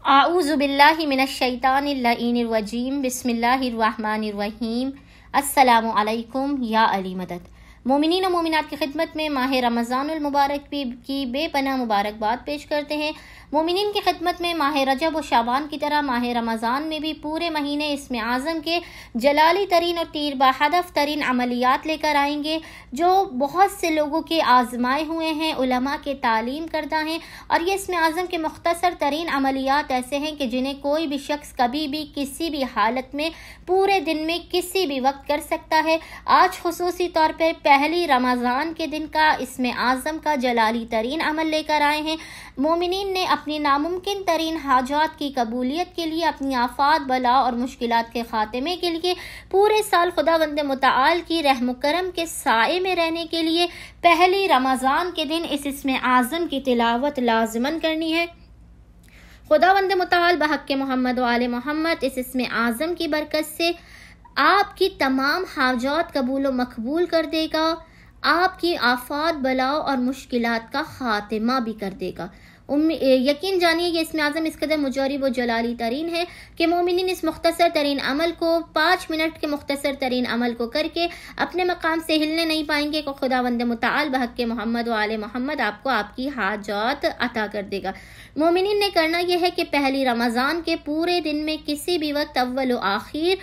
आऊज़ु बिल्लाहि मिनश्शैतानिर्रजीम बिस्मिल्लाहिर्रहमानिर्रहीम। अस्सलामु अलैकुम या अली मदद। मोमिनीन और मोमिनात की खिदमत में माह रमज़ानुल मुबारक की बेपनाह मुबारकबाद पेश करते हैं। मोमिनीन की खिदमत में माह रजब और शाबान की तरह माह रमज़ान में भी पूरे महीने इसमें आज़म के जलाली तरीन और तीर बहदफ तरीन अमलियात लेकर आएंगे जो बहुत से लोगों के आजमाए हुए हैं, उलमा के तालीम करदा हैं। और ये इसमें आज़म के मुख्तसर तरीन अमलियात ऐसे हैं कि जिन्हें कोई भी शख्स कभी भी किसी भी हालत में पूरे दिन में किसी भी वक्त कर सकता है। आज खुसूसी तौर पर पहली रमज़ान के दिन का इसमें आज़म का जलाली तरीन अमल लेकर आए हैं। मोमिनीन ने अपनी नामुमकिन तरीन हाजात की कबूलियत के लिए, अपनी आफात बला और मुश्किलात के खात्मे के लिए, पूरे साल खुदावंद मुतआल की रहम करम के साए में रहने के लिए पहली रमज़ान के दिन इसमें आज़म की तिलावत लाज़िमन करनी है। खुदावंद मुतआल बहक़ मोहम्मद व आले मोहम्मद इसमें आज़म की बरकत से आपकी तमाम हाजात कबूल व मकबूल कर देगा, आपकी आफात बलाओं और मुश्किलात का खात्मा भी कर देगा। यकीन जानिए कि इसमें आज़म इस कदर मुजरिब व जलाली तरीन है कि मोमिनीन इस मुख्तसर तरीन अमल को 5 मिनट के मुख्तसर तरीन अमल को करके अपने मकाम से हिलने नहीं पाएंगे को खुदावंद मुतआल बहक़ मोहम्मद व आले मोहम्मद आपको आपकी हाजात अता कर देगा। मोमिनीन ने करना यह है कि पहली रमज़ान के पूरे दिन में किसी भी वक्त अव्वल व आखिर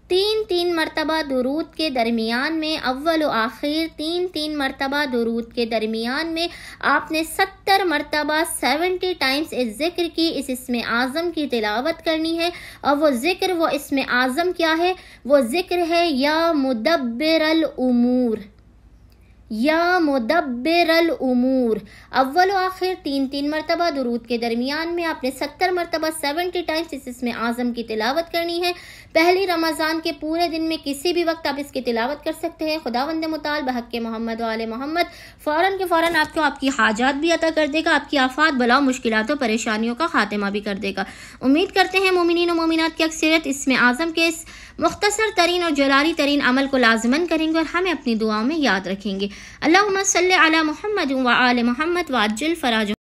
3-3 मरतबा दुरूद के दरमियान में, अव्वल व आखिर 3-3 मरतबा दुरूद के दरमियान में आपने 70 मरतबा 70 टाइम्स इस जिक्र की इस इसमें आज़म की तिलावत करनी है। और वो जिक्र, वो इसमें आज़म क्या है? वो जिक्र है या मुदब्बिरल उमूर, या मुदब्बिरल उमूर। अव्वल आखिर 3-3 मरतबा दुरूद के दरमियान में आपने 70 मरतबा 70 टाइम्स इसमें आज़म की तिलावत करनी है। पहली रमज़ान के पूरे दिन में किसी भी वक्त आप इसकी तिलावत कर सकते हैं। खुदावंद मुतआल बहक़ मोहम्मद व आले मोहम्मद फ़ौरन के फ़ौरन आपको आपकी हाजात भी अता कर देगा, आपकी आफात बलाओं मुश्किलातों परेशानियों का खात्मा भी कर देगा। उम्मीद करते हैं मोमिनीन और मोमिनात की अक्सरियत इसमें आज़म के इस मुख्तसर तरीन और जलाली तरीन अमल को लाज़िमन करेंगे और हमें अपनी दुआ में याद रखेंगे। अल्लाहुम्मा सल्लि अला मुहम्मद व आले मुहम्मद व अज्जिल फ़राज।